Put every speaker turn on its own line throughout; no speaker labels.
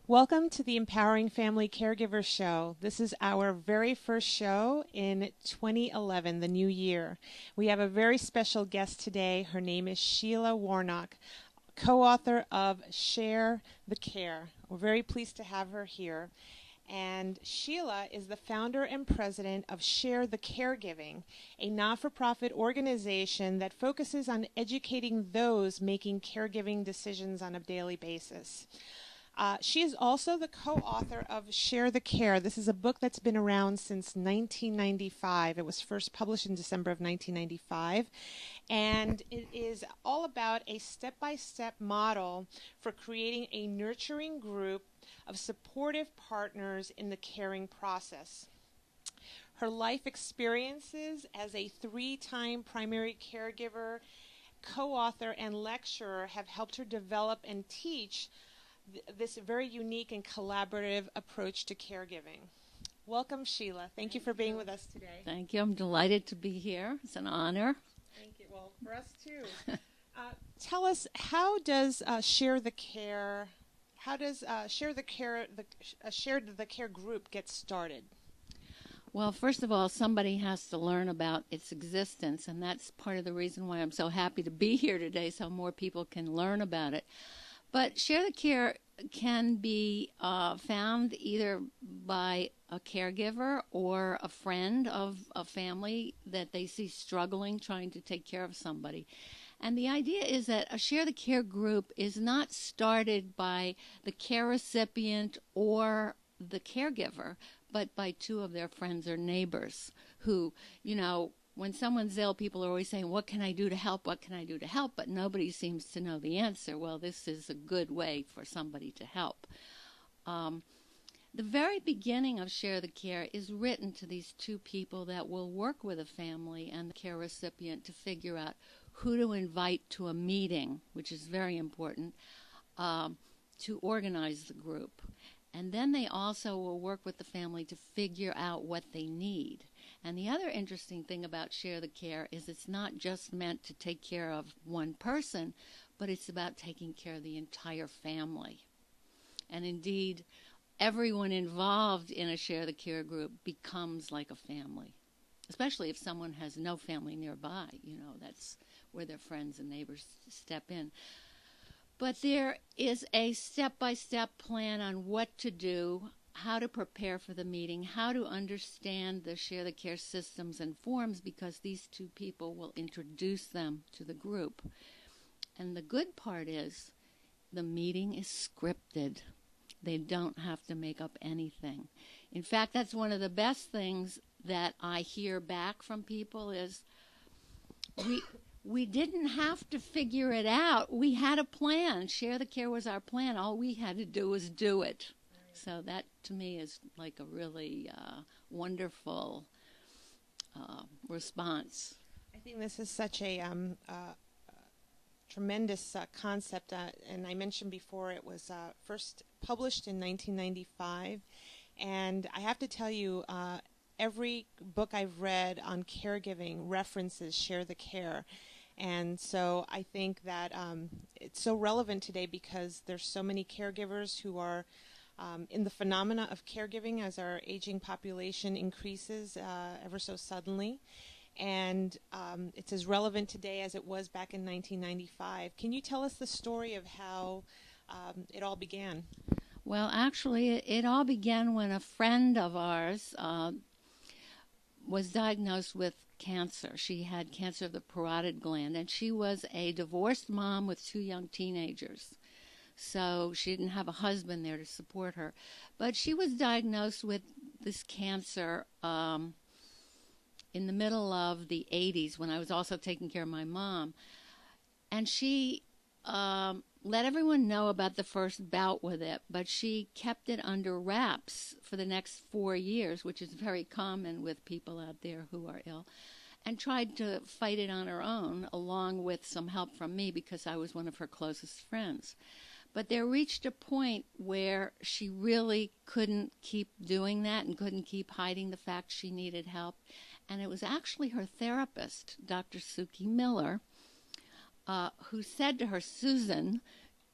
Welcome to the Empowering Family Caregiver Show. This is our very first show in 2011, the new year. We have a very special guest today. Her name is Sheila Warnock, co-author of Share the Care. We're very pleased to have her here. And Sheila is the founder and president of ShareTheCaregiving, a not-for-profit organization that focuses on educating those making caregiving decisions on a daily basis. She is also the co-author of Share the Care. This is a book that's been around since 1995. It was first published in December of 1995. And it is all about a step-by-step model for creating a nurturing group of supportive partners in the caring process. Her life experiences as a 3-time primary caregiver, co-author, and lecturer have helped her develop and teach this very unique and collaborative approach to caregiving. Welcome, Sheila. Thank you for being with us today.
Thank you. I'm delighted to be here. It's an honor.
Thank you. Well, for us too. Tell us, how does Share the Care group get started?
Well, first of all, somebody has to learn about its existence, and that's part of the reason why I'm so happy to be here today, so more people can learn about it. But Share the Care can be found either by a caregiver or a friend of a family that they see struggling trying to take care of somebody. And the idea is that a Share the Care group is not started by the care recipient or the caregiver, but by two of their friends or neighbors who, when someone's ill, people are always saying, what can I do to help? What can I do to help? But nobody seems to know the answer. Well, this is a good way for somebody to help. The very beginning of Share the Care is written to these two people that will work with a family and the care recipient to figure out who to invite to a meeting, which is very important, to organize the group. And then they also will work with the family to figure out what they need. And the other interesting thing about Share the Care is it's not just meant to take care of one person, but it's about taking care of the entire family. And indeed, everyone involved in a Share the Care group becomes like a family, especially if someone has no family nearby. That's where their friends and neighbors step in. But there is a step-by-step plan on what to do, how to prepare for the meeting, how to understand the Share the Care systems and forms, because these two people will introduce them to the group. And the good part is the meeting is scripted. They don't have to make up anything. In fact, that's one of the best things that I hear back from people is we didn't have to figure it out. We had a plan. Share the Care was our plan. All we had to do was do it. Right. So that, to me, is like a really wonderful response.
I think this is such a tremendous concept. And I mentioned before it was first published in 1995. And I have to tell you, every book I've read on caregiving references Share the Care. And so I think that it's so relevant today because there's so many caregivers who are in the phenomena of caregiving as our aging population increases ever so suddenly. And it's as relevant today as it was back in 1995. Can you tell us the story of how it all began?
Well, actually, it all began when a friend of ours was diagnosed with cancer. She had cancer of the parotid gland, and she was a divorced mom with 2 young teenagers. So she didn't have a husband there to support her. But she was diagnosed with this cancer in the middle of the 80s when I was also taking care of my mom. And she let everyone know about the first bout with it, but she kept it under wraps for the next 4 years, which is very common with people out there who are ill, and tried to fight it on her own, along with some help from me because I was one of her closest friends. But there reached a point where she really couldn't keep doing that and couldn't keep hiding the fact she needed help. And it was actually her therapist, Dr. Suki Miller, who said to her, Susan,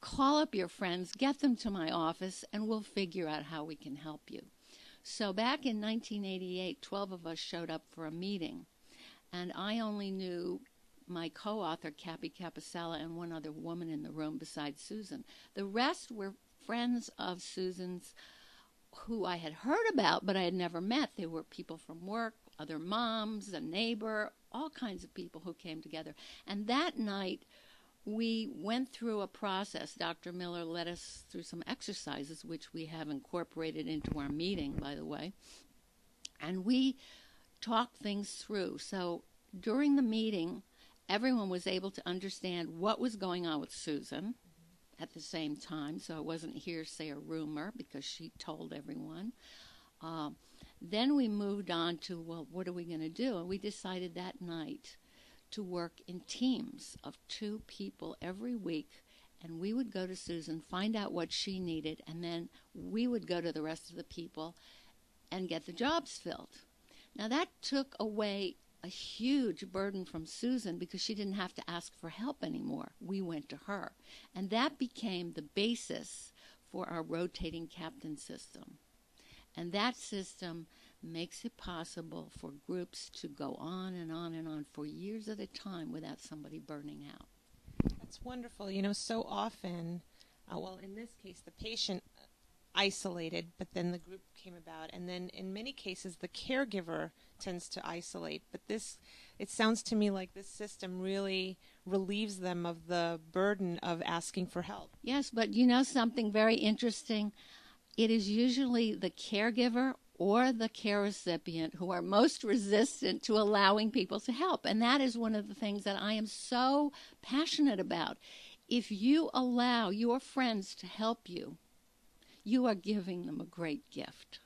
call up your friends, get them to my office, and we'll figure out how we can help you. So back in 1988, 12 of us showed up for a meeting, and I only knew my co-author, Cappy Capicella, and one other woman in the room besides Susan. The rest were friends of Susan's who I had heard about, but I had never met. They were people from work, other moms, a neighbor, all kinds of people who came together. And that night, we went through a process. Dr. Miller led us through some exercises, which we have incorporated into our meeting, by the way. And we talked things through. So during the meeting, everyone was able to understand what was going on with Susan at the same time. So it wasn't hearsay or rumor because she told everyone. Then we moved on to, well, what are we going to do? And we decided that night to work in teams of 2 people every week, and we would go to Susan, find out what she needed, and then we would go to the rest of the people and get the jobs filled. Now that took away a huge burden from Susan because she didn't have to ask for help anymore. We went to her, and that became the basis for our rotating captain system. And that system makes it possible for groups to go on and on and on for years at a time without somebody burning out.
That's wonderful. You know, so often, well, in this case, the patient isolated, but then the group came about. And then in many cases, the caregiver tends to isolate. But it sounds to me like this system really relieves them of the burden of asking for help.
Yes, but you know something very interesting? It is usually the caregiver or the care recipient who are most resistant to allowing people to help. And that is one of the things that I am so passionate about. If you allow your friends to help you, you are giving them a great gift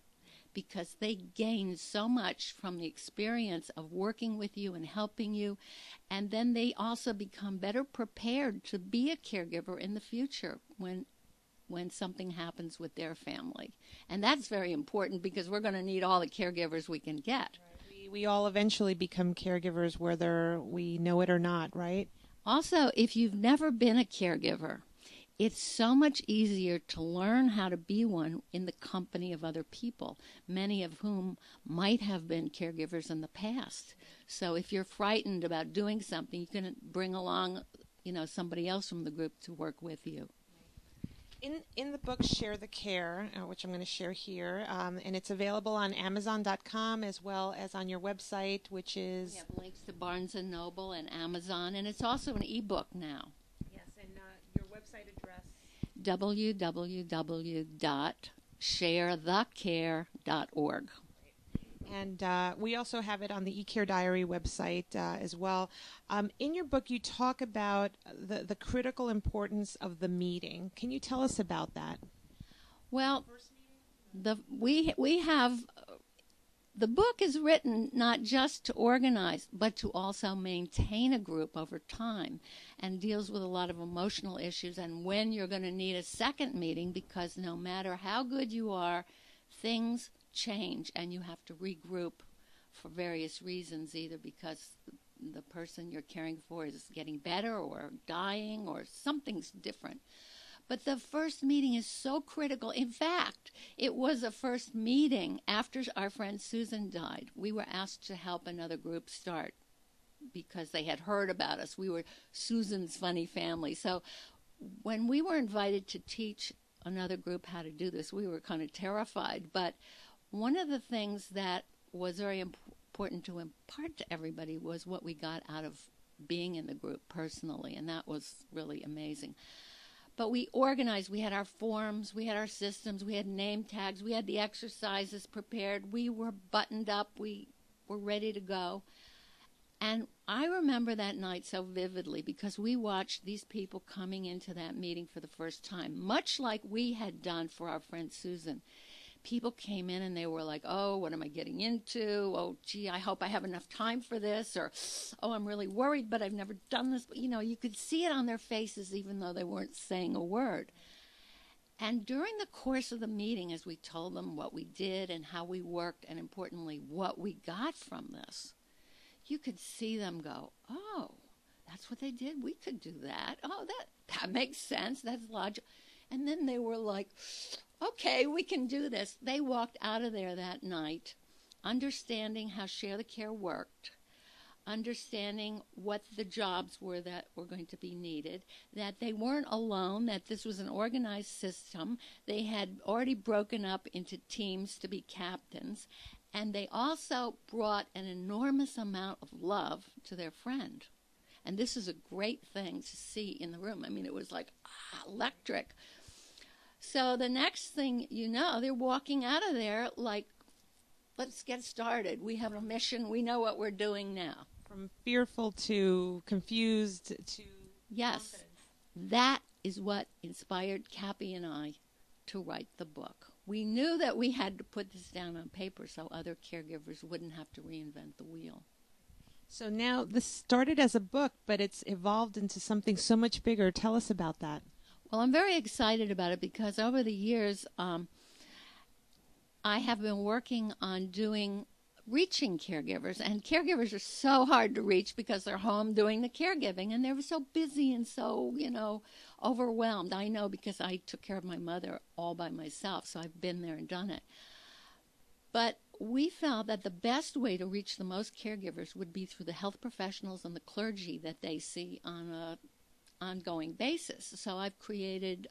because they gain so much from the experience of working with you and helping you. And then they also become better prepared to be a caregiver in the future when something happens with their family. And that's very important because we're going to need all the caregivers we can get.
Right. We all eventually become caregivers whether we know it or not, right?
Also, if you've never been a caregiver, it's so much easier to learn how to be one in the company of other people, many of whom might have been caregivers in the past. So if you're frightened about doing something, you can bring along, somebody else from the group to work with you.
In the book Share the Care, which I'm going to share here, and it's available on Amazon.com as well as on your website, which is...
We have links to Barnes & Noble and Amazon, and it's also an ebook now.
Yes, and your website address?
www.sharethecare.org.
And we also have it on the eCare Diary website as well. In your book, you talk about the critical importance of the meeting. Can you tell us about that?
Well, we have the book is written not just to organize, but to also maintain a group over time, and deals with a lot of emotional issues and when you're going to need a second meeting, because no matter how good you are, things change and you have to regroup for various reasons, either because the person you're caring for is getting better or dying or something's different. But the first meeting is so critical. In fact, it was a first meeting after our friend Susan died. We were asked to help another group start because they had heard about us. We were Susan's funny family. So when we were invited to teach another group how to do this, we were kind of terrified. But one of the things that was very important to impart to everybody was what we got out of being in the group personally, and that was really amazing. But we organized. We had our forms, we had our systems, we had name tags, we had the exercises prepared. We were buttoned up. We were ready to go. And I remember that night so vividly because we watched these people coming into that meeting for the first time, much like we had done for our friend Susan. People came in and they were like, oh, what am I getting into? Oh, gee, I hope I have enough time for this. Or, oh, I'm really worried, but I've never done this. But, you could see it on their faces even though they weren't saying a word. And during the course of the meeting, as we told them what we did and how we worked, and importantly, what we got from this, you could see them go, oh, that's what they did. We could do that. Oh, that makes sense. That's logical. And then they were like, okay, we can do this. They walked out of there that night understanding how Share the Care worked, understanding what the jobs were that were going to be needed, that they weren't alone, that this was an organized system. They had already broken up into teams to be captains, and they also brought an enormous amount of love to their friend. And this is a great thing to see in the room. I mean, it was like electric. So the next thing you know, they're walking out of there like, let's get started. We have a mission. We know what we're doing now.
From fearful to confused to
yes,
confidence.
That is what inspired Cappy and I to write the book. We knew that we had to put this down on paper so other caregivers wouldn't have to reinvent the wheel.
So now this started as a book, but it's evolved into something so much bigger. Tell us about that.
Well, I'm very excited about it because over the years, I have been working on reaching caregivers, and caregivers are so hard to reach because they're home doing the caregiving, and they're so busy and so, overwhelmed. I know because I took care of my mother all by myself, so I've been there and done it. But we felt that the best way to reach the most caregivers would be through the health professionals and the clergy that they see on an ongoing basis. So I've created,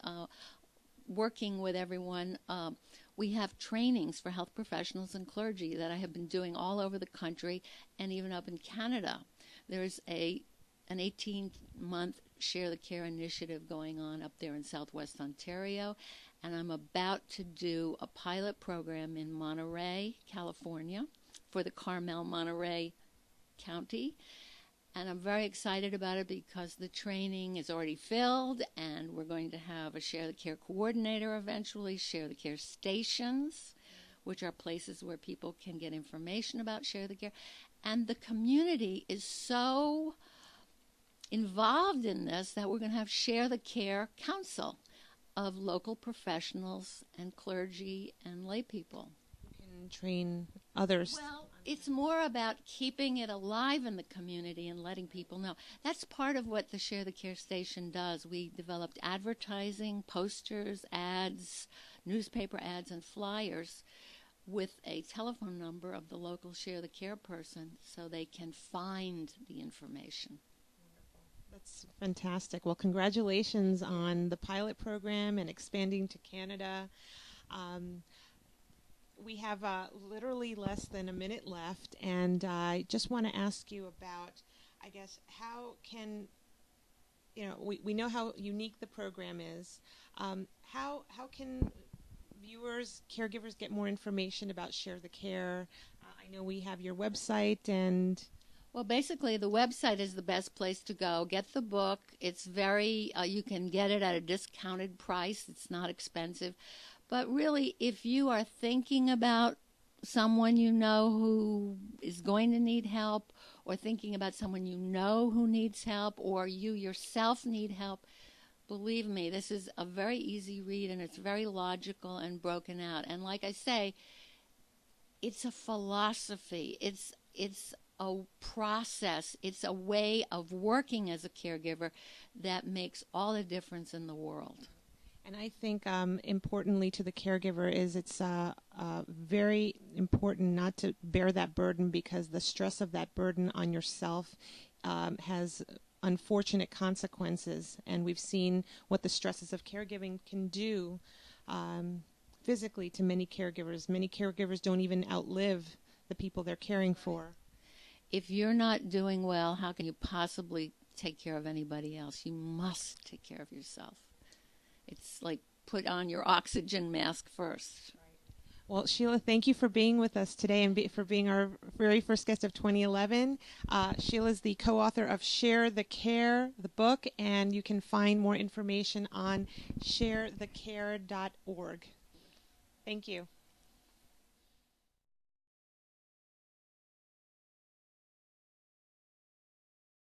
working with everyone, we have trainings for health professionals and clergy that I have been doing all over the country and even up in Canada. There's an 18-month Share the Care initiative going on up there in Southwest Ontario, and I'm about to do a pilot program in Monterey, California, for the Carmel-Monterey County. And I'm very excited about it because the training is already filled, and we're going to have a Share the Care coordinator eventually, Share the Care stations, which are places where people can get information about Share the Care. And the community is so involved in this that we're going to have Share the Care Council of local professionals and clergy and lay people.
You can train others.
Well, it's more about keeping it alive in the community and letting people know. That's part of what the Share the Care station does. We developed advertising, posters, ads, newspaper ads, and flyers with a telephone number of the local Share the Care person so they can find the information.
That's fantastic. Well, congratulations on the pilot program and expanding to Canada. We have literally less than a minute left, and I just want to ask you about, I guess, how can, we know how unique the program is. How can viewers, caregivers get more information about Share the Care? I know we have your website and...
Well, basically, the website is the best place to go. Get the book. It's very, you can get it at a discounted price. It's not expensive. But really, if you are thinking about someone you know who is going to need help, or thinking about someone you know who needs help, or you yourself need help, believe me, this is a very easy read, and it's very logical and broken out. And like I say, it's a philosophy. It's a process. It's a way of working as a caregiver that makes all the difference in the world.
And I think importantly to the caregiver is it's very important not to bear that burden, because the stress of that burden on yourself has unfortunate consequences. And we've seen what the stresses of caregiving can do physically to many caregivers. Many caregivers don't even outlive the people they're caring for.
If you're not doing well, how can you possibly take care of anybody else? You must take care of yourself. It's like put on your oxygen mask first.
Well, Sheila, thank you for being with us today and for being our very first guest of 2011. Sheila is the co-author of Share the Care, the book, and you can find more information on sharethecare.org. Thank you.